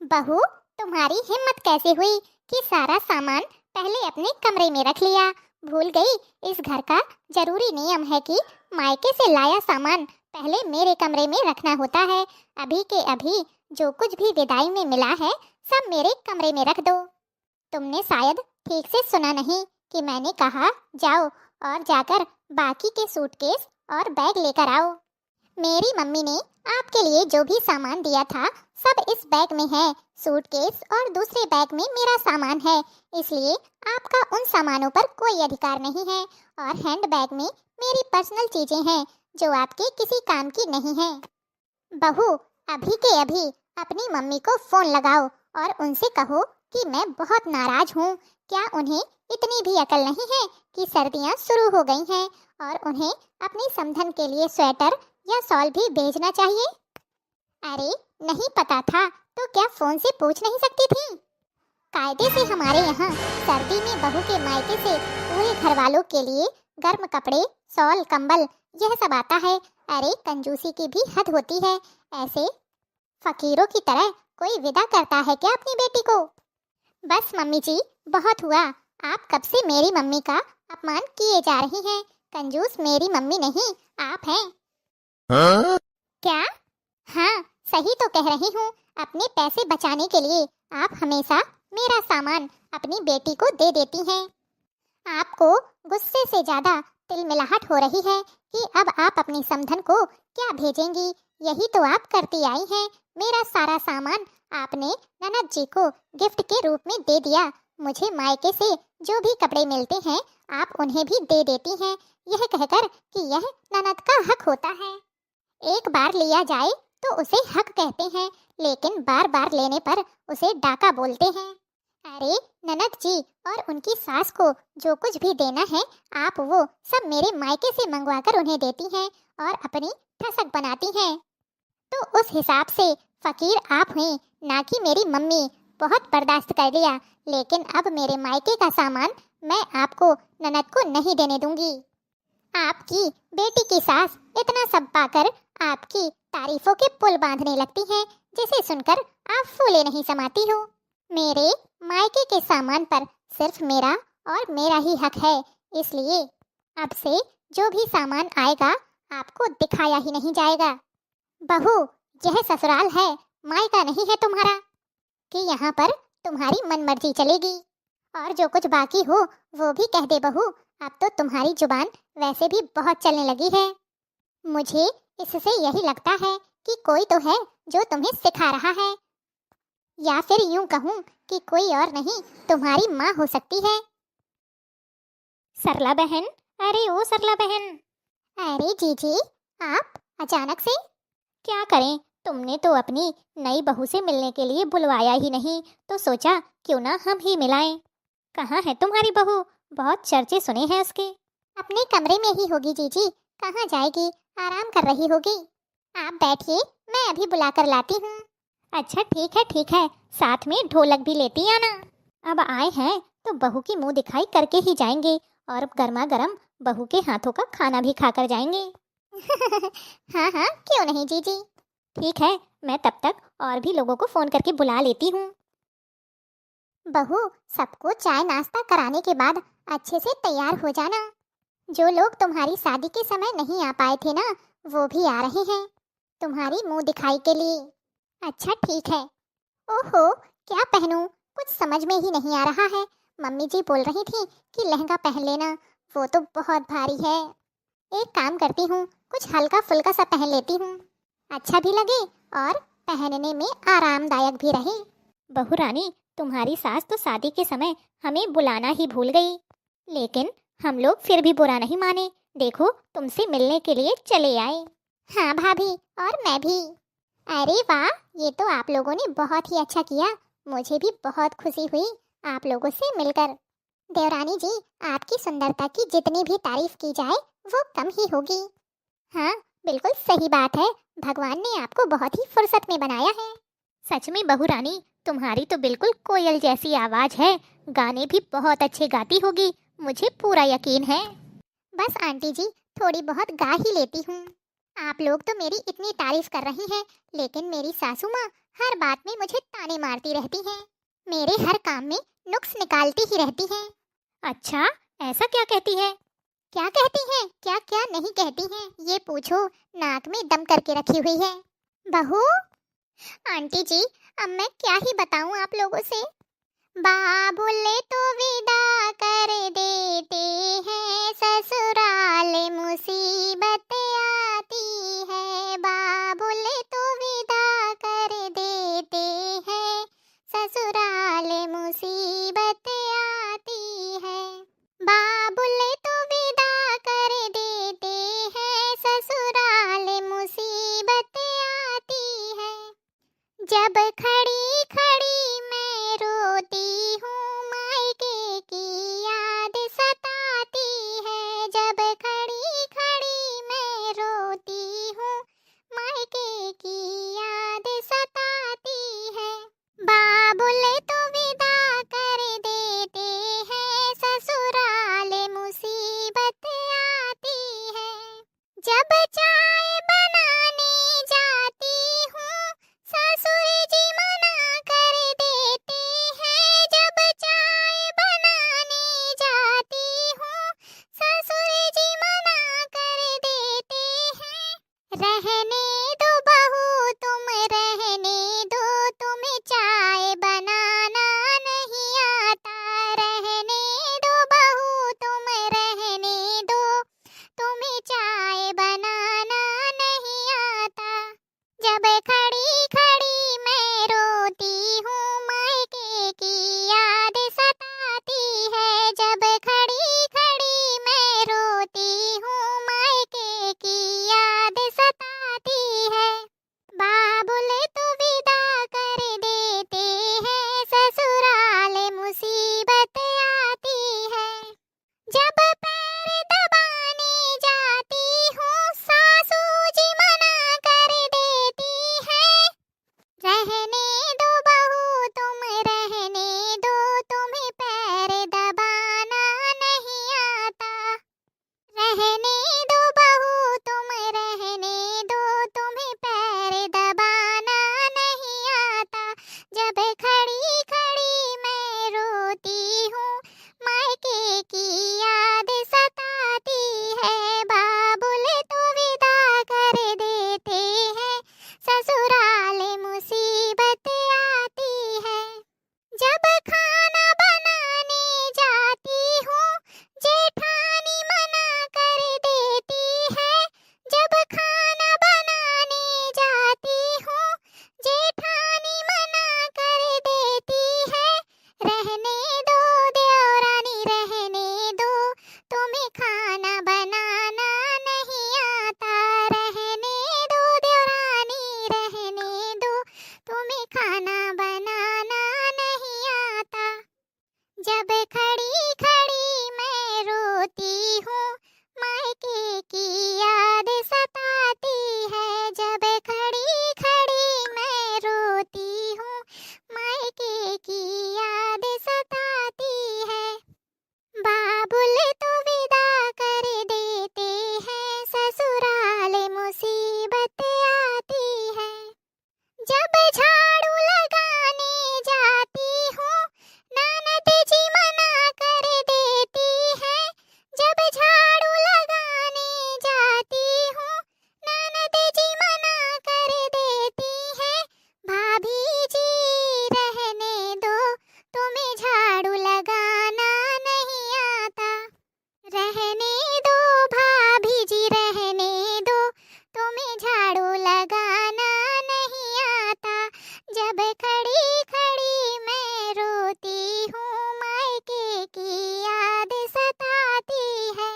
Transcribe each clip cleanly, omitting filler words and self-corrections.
बहू, तुम्हारी हिम्मत कैसे हुई कि सारा सामान पहले अपने कमरे में रख लिया? भूल गई इस घर का जरूरी नियम है कि मायके से लाया सामान पहले मेरे कमरे में रखना होता है। अभी के अभी जो कुछ भी विदाई में मिला है सब मेरे कमरे में रख दो। तुमने शायद ठीक से सुना नहीं कि मैंने कहा जाओ और जाकर बाकी के सूटकेस और बैग लेकर आओ। मेरी मम्मी ने आपके लिए जो भी सामान दिया था सब इस बैग में है। सूटकेस और दूसरे बैग में मेरा सामान है, इसलिए आपका उन सामानों पर कोई अधिकार नहीं है। और हैंड बैग में मेरी पर्सनल चीजें हैं जो आपके किसी काम की नहीं है। बहू, अभी के अभी अपनी मम्मी को फोन लगाओ और उनसे कहो कि मैं बहुत नाराज हूँ। क्या उन्हें इतनी भी अकल नहीं है कि सर्दियाँ शुरू हो गई हैं और उन्हें अपनी समधन के लिए स्वेटर या शॉल भी भेजना चाहिए? अरे नहीं पता था तो क्या फोन से पूछ नहीं सकती थी? कायदे से हमारे यहाँ सर्दी में बहू के मायके से पूरे घर वालों के लिए गर्म कपड़े, शॉल, कंबल यह सब आता है। अरे कंजूसी की भी हद होती है। ऐसे फकीरों की तरह कोई विदा करता है क्या अपनी बेटी को? बस मम्मी जी, बहुत हुआ। आप कब से मेरी मम्मी का अपमान किए जा रही हैं। कंजूस मेरी मम्मी नहीं, आप हैं। क्या? हाँ, सही तो कह रही हूँ। अपने पैसे बचाने के लिए आप हमेशा मेरा सामान अपनी बेटी को दे देती हैं। आपको गुस्से से ज्यादा तिलमिलाहट हो रही है कि अब आप अपनी समधन को क्या भेजेंगी। यही तो आप करती आई हैं। मेरा सारा सामान आपने ननद जी को गिफ्ट के रूप में दे दिया। मुझे मायके से जो भी कपड़े मिलते हैं आप उन्हें भी दे देती हैं, यह कहकर कि यह ननद का हक होता है। एक बार लिया जाए तो उसे हक कहते हैं, लेकिन बार बार लेने पर उसे डाका बोलते हैं। अरे ननद जी और उनकी सास को जो कुछ भी देना है आप वो सब मेरे मायके से मंगवाकर उन्हें देती हैं और अपनी ठसक बनाती हैं। तो उस हिसाब से फकीर आप हुई, ना कि मेरी मम्मी। बहुत बर्दाश्त कर लिया, लेकिन अब मेरे मायके का सामान मैं आपको ननद को नहीं देने दूंगी। आपकी बेटी की सास इतना सब पाकर आपकी तारीफों के पुल बांधने लगती हैं, जिसे सुनकर आप फूले नहीं समाती हो। मेरे मायके के सामान पर सिर्फ मेरा और मेरा ही हक है, इसलिए अब से जो भी सामान आएगा आपको दिखाया ही नहीं जाएगा। बहू, यह ससुराल है, मायका नहीं है तुम्हारा कि यहाँ पर तुम्हारी मनमर्जी चलेगी। और जो कुछ बाकी हो वो भी कह दे बहू। अब तो तुम्हारी जुबान वैसे भी बहुत चलने लगी है। मुझे इससे यही लगता है कि कोई तो है जो तुम्हें सिखा रहा है, या फिर यूं कहूँ कि कोई और नहीं तुम्हारी माँ हो सकती है। सरला बहन, अरे ओ सरला बहन। अरे जीजी, आप अचानक से? क्या करें, तुमने तो अपनी नई बहू से मिलने के लिए बुलवाया ही नहीं, तो सोचा क्यों ना हम ही मिलाएं। कहाँ है तुम्हारी बहू? बहुत चर्चे सुने हैं उसके। अपने कमरे में ही होगी जीजी, कहाँ जाएगी, आराम कर रही होगी। आप बैठिए, मैं अभी बुला कर लाती हूँ। अच्छा ठीक है, साथ में ढोलक भी लेती आना। अब आए हैं तो बहू की मुंह दिखाई करके ही जाएंगे और गर्मा गर्म बहू के हाथों का खाना भी खाकर जाएंगे। हाँ हाँ, क्यों नहीं जीजी। ठीक है, मैं तब तक और भी लोगों को फोन करके बुला लेती हूँ। बहू, सबको चाय नाश्ता कराने के बाद अच्छे से तैयार हो जाना। जो लोग तुम्हारी शादी के समय नहीं आ पाए थे ना, वो भी आ रहे हैं तुम्हारी मुंह दिखाई के लिए। अच्छा ठीक है। ओहो, क्या पहनूं कुछ समझ में ही नहीं आ रहा है। मम्मी जी बोल रही थी कि लहंगा पहन लेना, वो तो बहुत भारी है। एक काम करती हूँ, कुछ हल्का फुल्का सा पहन लेती हूँ, अच्छा भी लगे और पहनने में आरामदायक भी रहे। बहू रानी, तुम्हारी सास तो शादी के समय हमें बुलाना ही भूल गई, लेकिन हम लोग फिर भी बुरा नहीं माने। देखो, तुमसे मिलने के लिए चले आए। हाँ भाभी, और मैं भी। अरे वाह, ये तो आप लोगों ने बहुत ही अच्छा किया। मुझे भी बहुत खुशी हुई आप लोगों से मिलकर। देवरानी जी, आपकी सुंदरता की जितनी भी तारीफ की जाए वो कम ही होगी। हाँ, बिल्कुल सही बात है। भगवान ने आपको बहुत ही फुर्सत में बनाया है। सच में बहू रानी, तुम्हारी तो बिल्कुल कोयल जैसी आवाज है। गाने भी बहुत अच्छे गाती होगी, मुझे पूरा यकीन है। बस आंटी जी, थोड़ी बहुत गा ही लेती हूँ। आप लोग तो मेरी इतनी तारीफ कर रही हैं, लेकिन मेरी सासू माँ हर बात में मुझे ताने मारती रहती हैं। मेरे हर काम में नुक्स निकालती ही रहती हैं। अच्छा, ऐसा क्या कहती है? क्या कहती हैं, क्या क्या नहीं कहती हैं, ये पूछो। नाक में दम करके रखी हुई है। बहू, आंटी जी, अब मैं क्या ही बताऊं आप लोगों से। बाबुले तो विदा कर देते हैं, ससुराल मुसीबत आती है। बाबुले तो विदा कर देते हैं, ससुराल मुसीबत आती है। बाबुले तो विदा कर देते हैं, ससुराल मुसीबत आती है। जब खड़ी खड़ी मैं रोती हूँ, मायके की याद सताती है। जब खड़ी खड़ी मैं रोती हूँ, मायके की याद सताती है। बाबुले तो विदा कर देते हैं, ससुराल मुसीबत आती है। जब चाय बनाने जाती हूँ, ससुर जी मना कर देते हैं। जब चाय बनाने जाती हूँ, ससुर जी मना कर देते हैं। रहने दो बहू तुम, रहने दो, तुम्हें चाय बनाना नहीं आता। रहने दो बहू तुम, रहने दो, तुम्हें चाय बनाना नहीं आता। जब खड़ी खड़ी मैं रोती हूँ, मायके की याद सताती है। जब खड़ी खड़ी मैं रोती हूँ, मायके की याद सताती है। बाबुले तो विदा कर देते हैं, ससुराल मुसीबत आती है। जब पैर दबाने जाती हूँ, सासू जी मना कर देती है। रहने दो बहू तुम, रहने दो, तुम्हें पैर दबाना नहीं आता। रहने दो बहू तुम, रहने दो, तुम्हें पैर दबाना नहीं आता। जब खड़ी खड़ी मैं रोती हूँ, मायके की याद सताती है। बाबुले तो विदा कर देते हैं, ससुराल मुसीबत आती है। जब खाना बनाने जाती हूँ, जेठानी मना कर देती है। जब खाना बनाने जाती हूँ, जेठानी मना कर देती है। रहने दो देवरानी, रहने दो, तुम्हें खाना बनाना नहीं आता। रहने दो देवरानी, रहने दो, तुम्हें खाना बनाना नहीं आता। जब खड़ी खड़ी मैं रोती हूँ, मायके की याद सताती है। जब खड़ी खड़ी मैं रोती हूँ, मायके की याद सताती है। बाबुले तो विदा कर देते हैं, ससुराल मुसीबत आती है। जब झाड़ू लगाने जाती हूँ, ननद जी मना कर देती है। जब झाड़ू लगाने जाती हूँ, ननद जी मना कर देती है। भाभी जी रहने दो, तुम्हें झाड़ू लगाना नहीं आता। रहने दो भाभी जी, रहने दो, तुम्हें झाड़ू लगाना नहीं आता। जब खड़ी खड़ी मैं रोती हूँ, मायके की याद सताती है।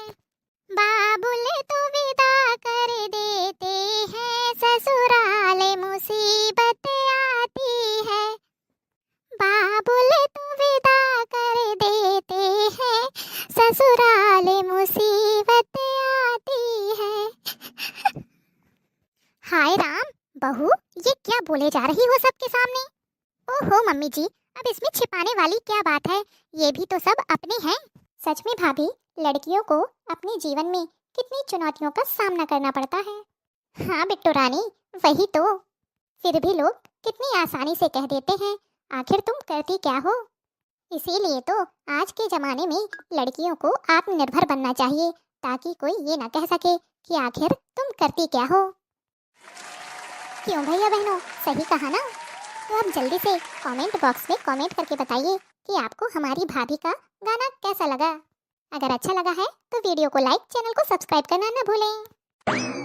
बाबुले तो विदा कर देते हैं, ससुराल मुसीबत आती है। बाबुले तो विदा कर देते हैं, ससुराल मुसीबत आती है। हाय राम, बहू, ये क्या बोले जा रही हो सबके सामने? ओहो मम्मी जी, अब इसमें छिपाने वाली क्या बात है, ये भी तो सब अपने हैं। सच में भाभी, लड़कियों को अपने जीवन में कितनी चुनौतियों का सामना करना पड़ता है। हाँ बिट्टू रानी, वही तो। फिर भी लोग कितनी आसानी से कह देते हैं, आखिर तुम करती क्या हो। इसीलिए तो आज के जमाने में लड़कियों को आत्मनिर्भर बनना चाहिए, ताकि कोई ये ना कह सके कि आखिर तुम करती क्या हो। क्यों भैया बहनों, सही कहा ना? तो अब जल्दी से कमेंट बॉक्स में कमेंट करके बताइए कि आपको हमारी भाभी का गाना कैसा लगा। अगर अच्छा लगा है तो वीडियो को लाइक, चैनल को सब्सक्राइब करना ना भूलें।